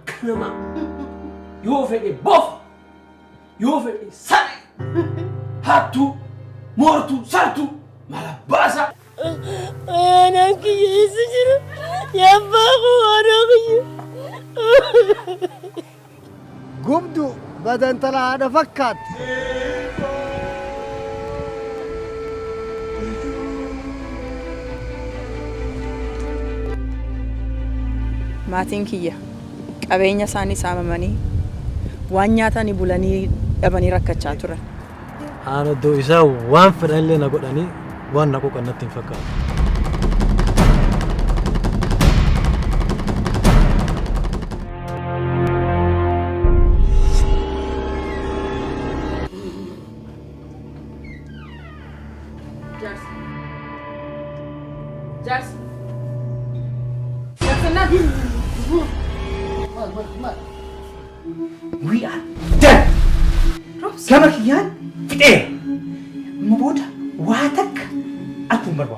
kanama yoo fedhe bof yoo fedhe sare hattu mortu sartu malabasa أنا كي سجن يا بابا أنا كي قبضوا بدن طلع هذا فكت maatiin kiyya qabeenya isaanii saamamanii waan nyaatanii bulanii dhabanii rakkachaa turan. Aan iddoo isaa waan fedhan illee na godhanii waan na qoqqannatti hin fakkaatu. We are done. Kama kiyan fide. Mabuda watak atun barba.